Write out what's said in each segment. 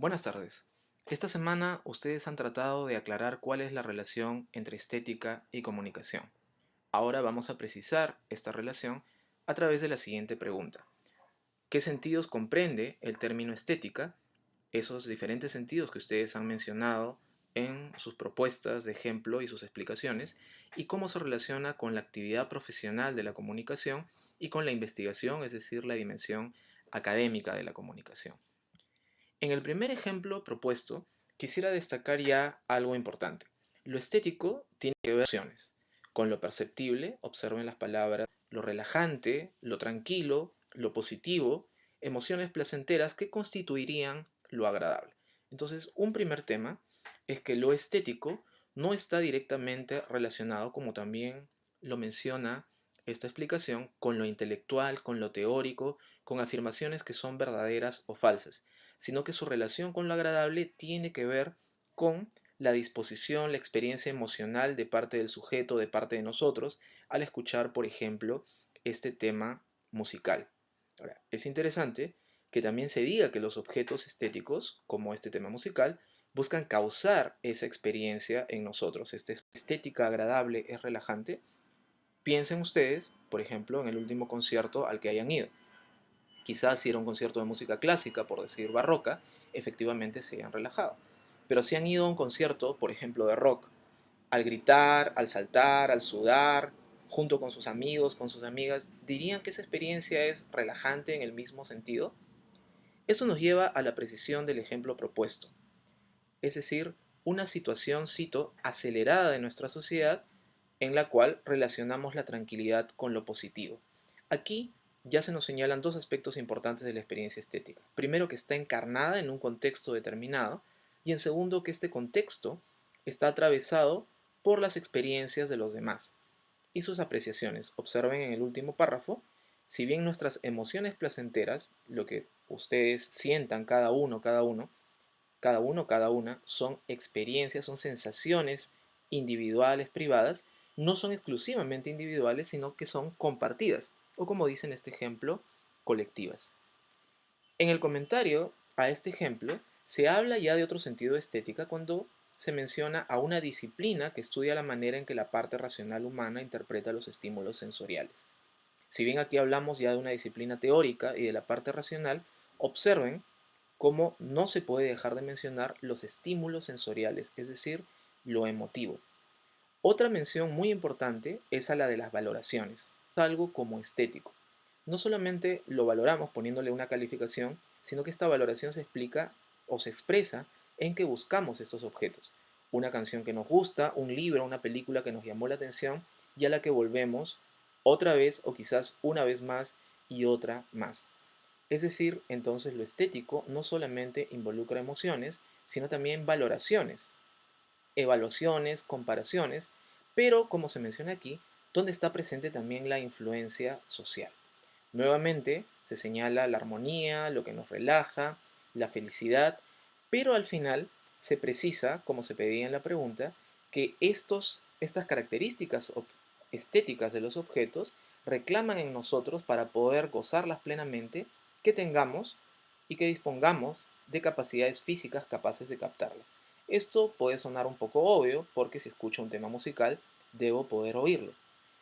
Buenas tardes. Esta semana ustedes han tratado de aclarar cuál es la relación entre estética y comunicación. Ahora vamos a precisar esta relación a través de la siguiente pregunta. ¿Qué sentidos comprende el término estética? Esos diferentes sentidos que ustedes han mencionado en sus propuestas de ejemplo y sus explicaciones, y cómo se relaciona con la actividad profesional de la comunicación y con la investigación, es decir, la dimensión académica de la comunicación. En el primer ejemplo propuesto, quisiera destacar ya algo importante. Lo estético tiene que ver con emociones. Con lo perceptible, observen las palabras, lo relajante, lo tranquilo, lo positivo, emociones placenteras que constituirían lo agradable. Entonces, un primer tema es que lo estético no está directamente relacionado, como también lo menciona esta explicación, con lo intelectual, con lo teórico, con afirmaciones que son verdaderas o falsas, sino que su relación con lo agradable tiene que ver con la disposición, la experiencia emocional de parte del sujeto, de parte de nosotros, al escuchar, por ejemplo, este tema musical. Ahora, es interesante que también se diga que los objetos estéticos, como este tema musical, buscan causar esa experiencia en nosotros. Esta estética agradable es relajante. Piensen ustedes, por ejemplo, en el último concierto al que hayan ido. Quizás si era un concierto de música clásica, por decir barroca, efectivamente se hayan relajado. Pero si han ido a un concierto, por ejemplo, de rock, al gritar, al saltar, al sudar, junto con sus amigos, con sus amigas, ¿dirían que esa experiencia es relajante en el mismo sentido? Eso nos lleva a la precisión del ejemplo propuesto, es decir, una situación, cito, acelerada de nuestra sociedad en la cual relacionamos la tranquilidad con lo positivo. Aquí ya se nos señalan dos aspectos importantes de la experiencia estética. Primero, que está encarnada en un contexto determinado, y en segundo, que este contexto está atravesado por las experiencias de los demás y sus apreciaciones. Observen en el último párrafo, si bien nuestras emociones placenteras, lo que ustedes sientan cada una, son experiencias, son sensaciones individuales, privadas, no son exclusivamente individuales, sino que son compartidas, o como dice en este ejemplo, colectivas. En el comentario a este ejemplo, se habla ya de otro sentido de estética cuando se menciona a una disciplina que estudia la manera en que la parte racional humana interpreta los estímulos sensoriales. Si bien aquí hablamos ya de una disciplina teórica y de la parte racional, observen cómo no se puede dejar de mencionar los estímulos sensoriales, es decir, lo emotivo. Otra mención muy importante es a la de las valoraciones, algo como estético. No solamente lo valoramos poniéndole una calificación, sino que esta valoración se explica o se expresa en que buscamos estos objetos. Una canción que nos gusta, un libro, una película que nos llamó la atención y a la que volvemos otra vez o quizás una vez más y otra más. Es decir, entonces lo estético no solamente involucra emociones, sino también valoraciones, evaluaciones, comparaciones, pero como se menciona aquí, donde está presente también la influencia social. Nuevamente se señala la armonía, lo que nos relaja, la felicidad, pero al final se precisa, como se pedía en la pregunta, que estas características estéticas de los objetos reclaman en nosotros para poder gozarlas plenamente, que tengamos y que dispongamos de capacidades físicas capaces de captarlas. Esto puede sonar un poco obvio porque si escucho un tema musical debo poder oírlo.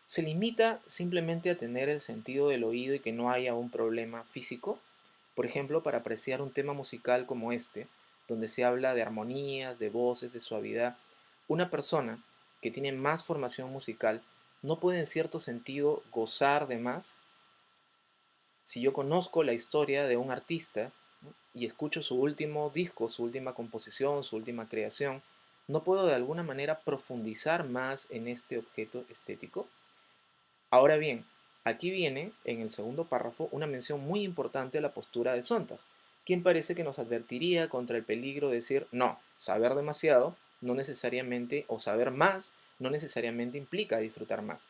¿Se limita simplemente a tener el sentido del oído y que no haya un problema físico? Por ejemplo, para apreciar un tema musical como este, donde se habla de armonías, de voces, de suavidad, una persona que tiene más formación musical no puede en cierto sentido gozar de más. Si yo conozco la historia de un artista, ¿no?, y escucho su último disco, su última composición, su última creación, ¿no puedo de alguna manera profundizar más en este objeto estético? Ahora bien, aquí viene, en el segundo párrafo, una mención muy importante a la postura de Sontag, quien parece que nos advertiría contra el peligro de decir, no, saber demasiado no necesariamente, o saber más, no necesariamente implica disfrutar más.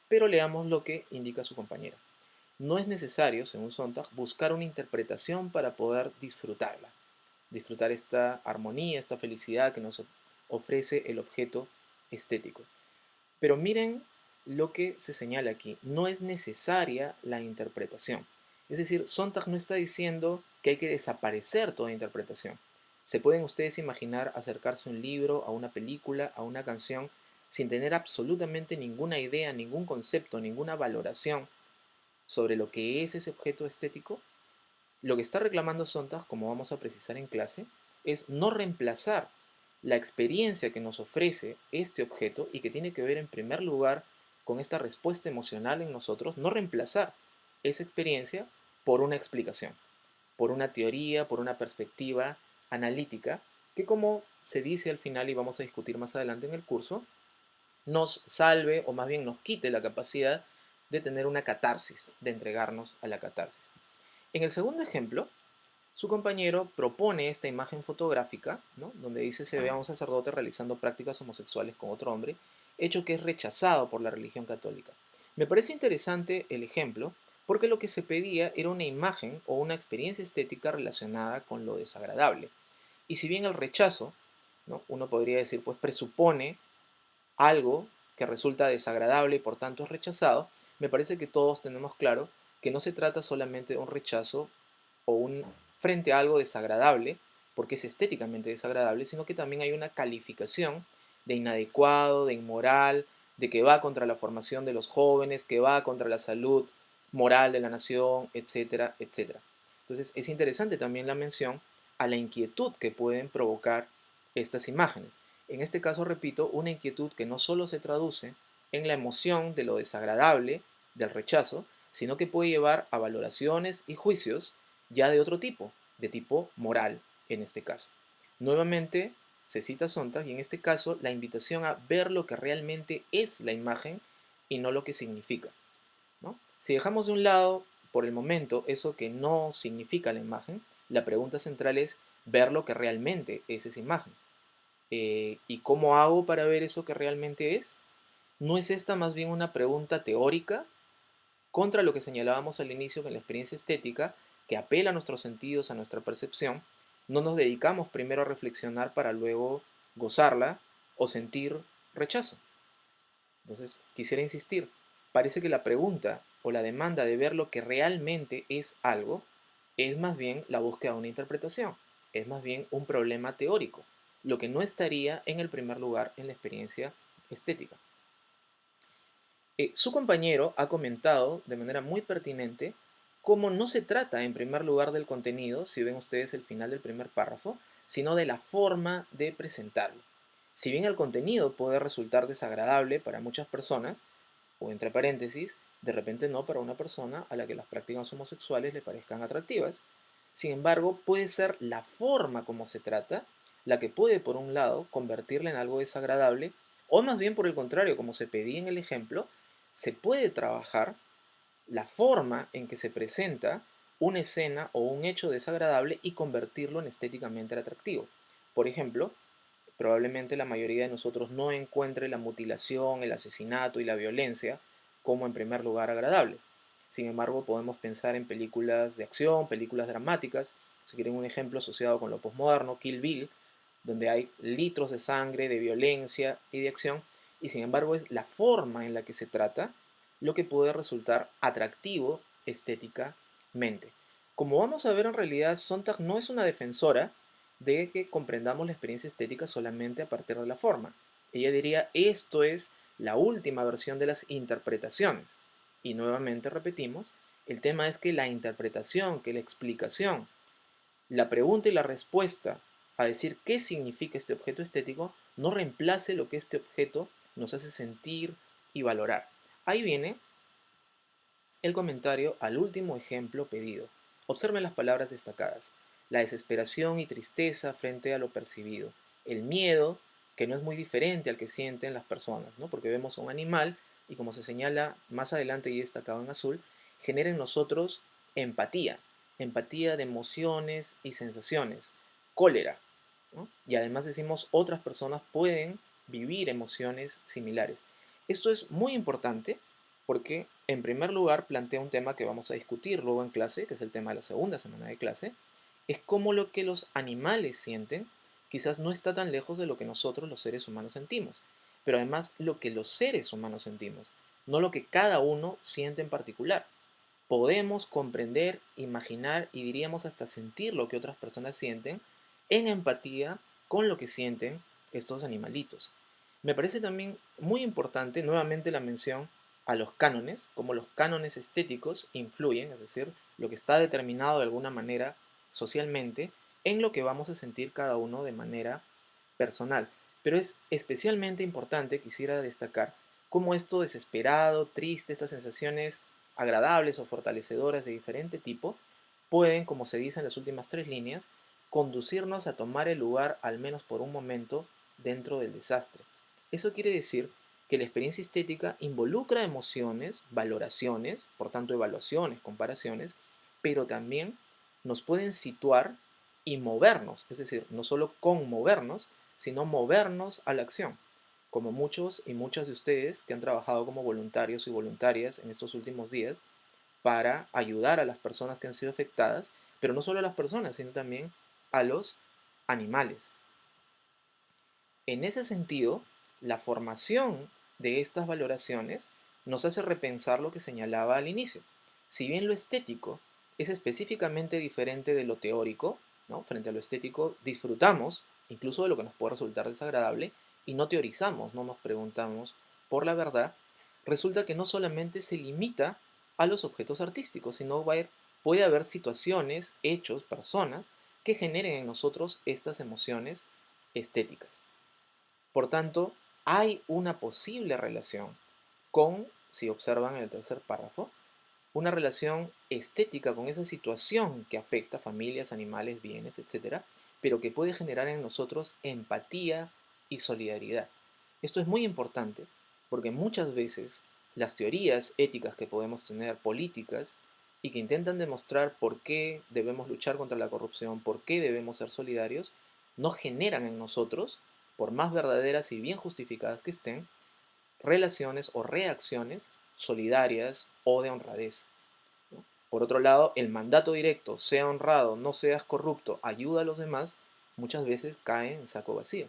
Pero leamos lo que indica su compañera. No es necesario, según Sontag, buscar una interpretación para poder disfrutarla, disfrutar esta armonía, esta felicidad que nos ofrece el objeto estético. Pero miren lo que se señala aquí, no es necesaria la interpretación. Es decir, Sontag no está diciendo que hay que desaparecer toda interpretación, ¿Se pueden ustedes imaginar acercarse a un libro, a una película, a una canción, sin tener absolutamente ninguna idea, ningún concepto, ninguna valoración sobre lo que es ese objeto estético? Lo que está reclamando Sontag, como vamos a precisar en clase, es no reemplazar la experiencia que nos ofrece este objeto y que tiene que ver en primer lugar con esta respuesta emocional en nosotros, no reemplazar esa experiencia por una explicación, por una teoría, por una perspectiva analítica, que como se dice al final y vamos a discutir más adelante en el curso, nos salve o más bien nos quite la capacidad de tener una catarsis, de entregarnos a la catarsis. En el segundo ejemplo, su compañero propone esta imagen fotográfica, ¿no?, donde dice se ve a un sacerdote realizando prácticas homosexuales con otro hombre, hecho que es rechazado por la religión católica. Me parece interesante el ejemplo porque lo que se pedía era una imagen o una experiencia estética relacionada con lo desagradable. Y si bien el rechazo, ¿no?, uno podría decir, pues presupone algo que resulta desagradable y por tanto es rechazado, me parece que todos tenemos claro que no se trata solamente de un rechazo o un frente a algo desagradable, porque es estéticamente desagradable, sino que también hay una calificación de inadecuado, de inmoral, de que va contra la formación de los jóvenes, que va contra la salud moral de la nación, etcétera, etcétera. Entonces es interesante también la mención a la inquietud que pueden provocar estas imágenes. En este caso, repito, una inquietud que no solo se traduce en la emoción de lo desagradable, del rechazo, sino que puede llevar a valoraciones y juicios ya de otro tipo, de tipo moral en este caso. Nuevamente se cita Sontag y en este caso la invitación a ver lo que realmente es la imagen y no lo que significa, ¿no? Si dejamos de un lado por el momento eso que no significa la imagen, la pregunta central es ver lo que realmente es esa imagen. ¿Y cómo hago para ver eso que realmente es? ¿No es esta más bien una pregunta teórica contra lo que señalábamos al inicio que en la experiencia estética, que apela a nuestros sentidos, a nuestra percepción, no nos dedicamos primero a reflexionar para luego gozarla o sentir rechazo? Entonces, quisiera insistir, parece que la pregunta o la demanda de ver lo que realmente es algo es más bien la búsqueda de una interpretación, es más bien un problema teórico, lo que no estaría en el primer lugar en la experiencia estética. Su compañero ha comentado de manera muy pertinente cómo no se trata en primer lugar del contenido, si ven ustedes el final del primer párrafo, sino de la forma de presentarlo. Si bien el contenido puede resultar desagradable para muchas personas, o entre paréntesis, de repente no para una persona a la que las prácticas homosexuales le parezcan atractivas, sin embargo, puede ser la forma como se trata la que puede, por un lado, convertirla en algo desagradable, o más bien por el contrario, como se pedía en el ejemplo, se puede trabajar la forma en que se presenta una escena o un hecho desagradable y convertirlo en estéticamente atractivo. Por ejemplo, probablemente la mayoría de nosotros no encuentre la mutilación, el asesinato y la violencia como en primer lugar agradables. Sin embargo, podemos pensar en películas de acción, películas dramáticas, si quieren un ejemplo asociado con lo postmoderno, Kill Bill, donde hay litros de sangre, de violencia y de acción, y sin embargo es la forma en la que se trata lo que puede resultar atractivo estéticamente. Como vamos a ver, en realidad Sontag no es una defensora de que comprendamos la experiencia estética solamente a partir de la forma. Ella diría, esto es la última versión de las interpretaciones. Y nuevamente repetimos, el tema es que la interpretación, que la explicación, la pregunta y la respuesta a decir qué significa este objeto estético no reemplace lo que este objeto nos hace sentir y valorar. Ahí viene el comentario al último ejemplo pedido. Observen las palabras destacadas. La desesperación y tristeza frente a lo percibido. El miedo, que no es muy diferente al que sienten las personas, ¿no? Porque vemos a un animal y como se señala más adelante y destacado en azul, genera en nosotros empatía. Empatía de emociones y sensaciones. Cólera, ¿no? Y además decimos otras personas pueden vivir emociones similares. Esto es muy importante porque, en primer lugar, plantea un tema que vamos a discutir luego en clase, que es el tema de la segunda semana de clase, es cómo lo que los animales sienten quizás no está tan lejos de lo que nosotros los seres humanos sentimos, pero además lo que los seres humanos sentimos, no lo que cada uno siente en particular. Podemos comprender, imaginar y diríamos hasta sentir lo que otras personas sienten, en empatía con lo que sienten estos animalitos. Me parece también muy importante nuevamente la mención a los cánones, como los cánones estéticos influyen, es decir, lo que está determinado de alguna manera socialmente en lo que vamos a sentir cada uno de manera personal. Pero es especialmente importante, quisiera destacar, cómo esto desesperado, triste, estas sensaciones agradables o fortalecedoras de diferente tipo, pueden, como se dice en las últimas tres líneas, conducirnos a tomar el lugar, al menos por un momento, dentro del desastre. Eso quiere decir que la experiencia estética involucra emociones, valoraciones, por tanto evaluaciones, comparaciones, pero también nos pueden situar y movernos, es decir, no solo conmovernos, sino movernos a la acción, como muchos y muchas de ustedes que han trabajado como voluntarios y voluntarias en estos últimos días para ayudar a las personas que han sido afectadas, pero no solo a las personas, sino también a los animales. En ese sentido, la formación de estas valoraciones nos hace repensar lo que señalaba al inicio. Si bien lo estético es específicamente diferente de lo teórico, ¿no? Frente a lo estético disfrutamos incluso de lo que nos puede resultar desagradable y no teorizamos, no nos preguntamos por la verdad, resulta que no solamente se limita a los objetos artísticos, sino puede haber situaciones, hechos, personas que generen en nosotros estas emociones estéticas. Por tanto, hay una posible relación con, si observan en el tercer párrafo, una relación estética con esa situación que afecta a familias, animales, bienes, etcétera, pero que puede generar en nosotros empatía y solidaridad. Esto es muy importante porque muchas veces las teorías éticas que podemos tener, políticas, y que intentan demostrar por qué debemos luchar contra la corrupción, por qué debemos ser solidarios, no generan en nosotros, por más verdaderas y bien justificadas que estén, relaciones o reacciones solidarias o de honradez. ¿No? Por otro lado, el mandato directo, sea honrado, no seas corrupto, ayuda a los demás, muchas veces cae en saco vacío.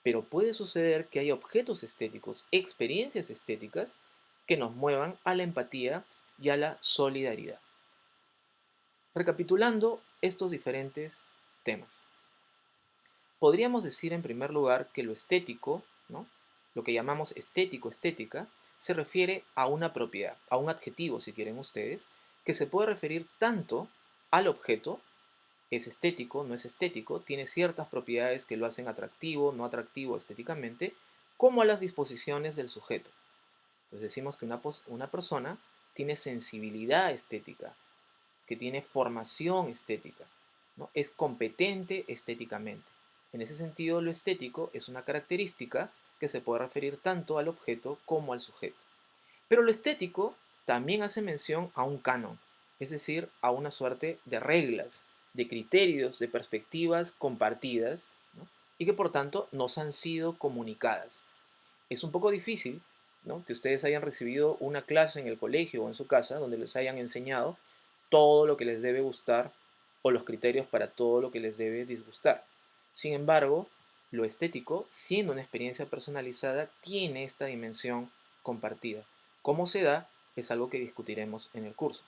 Pero puede suceder que hay objetos estéticos, experiencias estéticas, que nos muevan a la empatía y a la solidaridad. Recapitulando estos diferentes temas. Podríamos decir en primer lugar que lo estético, ¿no? Lo que llamamos estético, estética, se refiere a una propiedad, a un adjetivo, si quieren ustedes, que se puede referir tanto al objeto, es estético, no es estético, tiene ciertas propiedades que lo hacen atractivo, no atractivo estéticamente, como a las disposiciones del sujeto. Entonces decimos que una persona tiene sensibilidad estética, que tiene formación estética, ¿no? Es competente estéticamente. En ese sentido, lo estético es una característica que se puede referir tanto al objeto como al sujeto. Pero lo estético también hace mención a un canon, es decir, a una suerte de reglas, de criterios, de perspectivas compartidas, ¿no? Y que por tanto nos han sido comunicadas. Es un poco difícil, ¿no? Que ustedes hayan recibido una clase en el colegio o en su casa donde les hayan enseñado todo lo que les debe gustar o los criterios para todo lo que les debe disgustar. Sin embargo, lo estético, siendo una experiencia personalizada, tiene esta dimensión compartida. ¿Cómo se da? Es algo que discutiremos en el curso.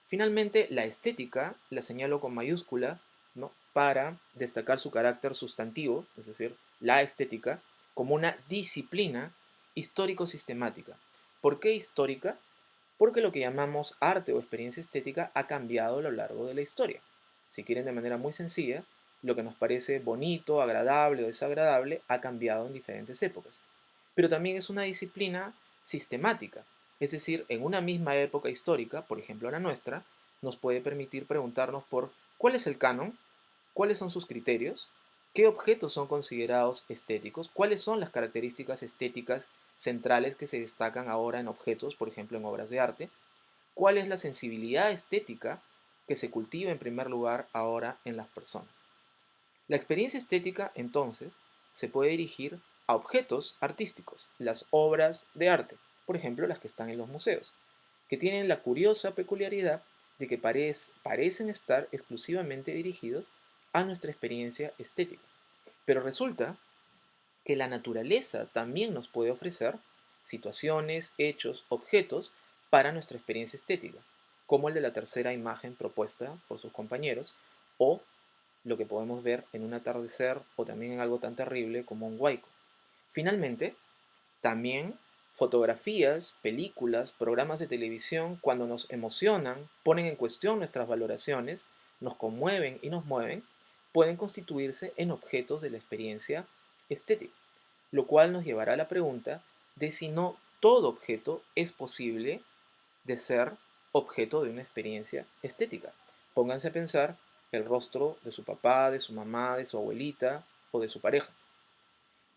Finalmente, la estética la señalo con mayúscula, ¿no? Para destacar su carácter sustantivo, es decir, la estética, como una disciplina histórico-sistemática. ¿Por qué histórica? Porque lo que llamamos arte o experiencia estética ha cambiado a lo largo de la historia. Si quieren de manera muy sencilla, lo que nos parece bonito, agradable o desagradable ha cambiado en diferentes épocas. Pero también es una disciplina sistemática, es decir, en una misma época histórica, por ejemplo la nuestra, nos puede permitir preguntarnos por cuál es el canon, cuáles son sus criterios, qué objetos son considerados estéticos, cuáles son las características estéticas centrales que se destacan ahora en objetos, por ejemplo en obras de arte, cuál es la sensibilidad estética que se cultiva en primer lugar ahora en las personas. La experiencia estética, entonces, se puede dirigir a objetos artísticos, las obras de arte, por ejemplo las que están en los museos, que tienen la curiosa peculiaridad de que parecen estar exclusivamente dirigidos a nuestra experiencia estética. Pero resulta que la naturaleza también nos puede ofrecer situaciones, hechos, objetos para nuestra experiencia estética, como el de la tercera imagen propuesta por sus compañeros, o lo que podemos ver en un atardecer o también en algo tan terrible como un huaico. Finalmente, también fotografías, películas, programas de televisión, cuando nos emocionan, ponen en cuestión nuestras valoraciones, nos conmueven y nos mueven, pueden constituirse en objetos de la experiencia estética, lo cual nos llevará a la pregunta de si no todo objeto es posible de ser objeto de una experiencia estética. Pónganse a pensar el rostro de su papá, de su mamá, de su abuelita o de su pareja.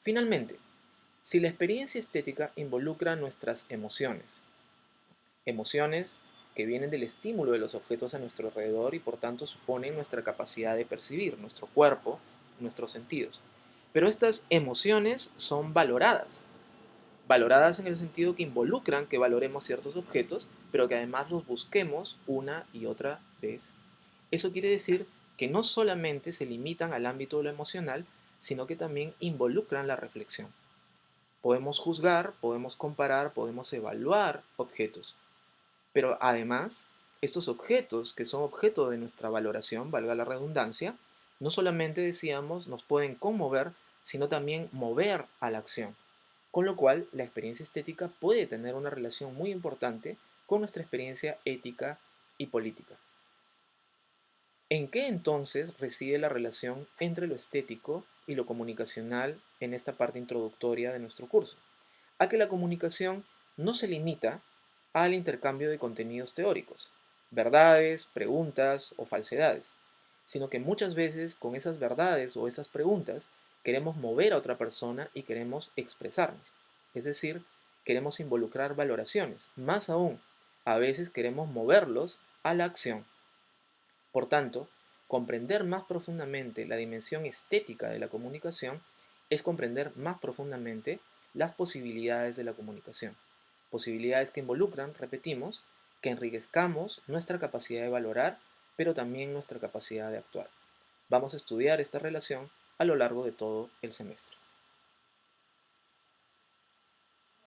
Finalmente, si la experiencia estética involucra nuestras emociones, emociones que vienen del estímulo de los objetos a nuestro alrededor y por tanto suponen nuestra capacidad de percibir, nuestro cuerpo, nuestros sentidos. Pero estas emociones son valoradas en el sentido que involucran que valoremos ciertos objetos, pero que además los busquemos una y otra vez. Eso quiere decir que no solamente se limitan al ámbito de lo emocional, sino que también involucran la reflexión. Podemos juzgar, podemos comparar, podemos evaluar objetos, pero además, estos objetos, que son objeto de nuestra valoración, valga la redundancia, no solamente decíamos nos pueden conmover, sino también mover a la acción. Con lo cual, la experiencia estética puede tener una relación muy importante con nuestra experiencia ética y política. ¿En qué entonces reside la relación entre lo estético y lo comunicacional en esta parte introductoria de nuestro curso? A que la comunicación no se limita al intercambio de contenidos teóricos, verdades, preguntas o falsedades, sino que muchas veces con esas verdades o esas preguntas queremos mover a otra persona y queremos expresarnos. Es decir, queremos involucrar valoraciones. Más aún, a veces queremos moverlos a la acción. Por tanto, comprender más profundamente la dimensión estética de la comunicación es comprender más profundamente las posibilidades de la comunicación. Posibilidades que involucran, repetimos, que enriquezcamos nuestra capacidad de valorar, pero también nuestra capacidad de actuar. Vamos a estudiar esta relación a lo largo de todo el semestre.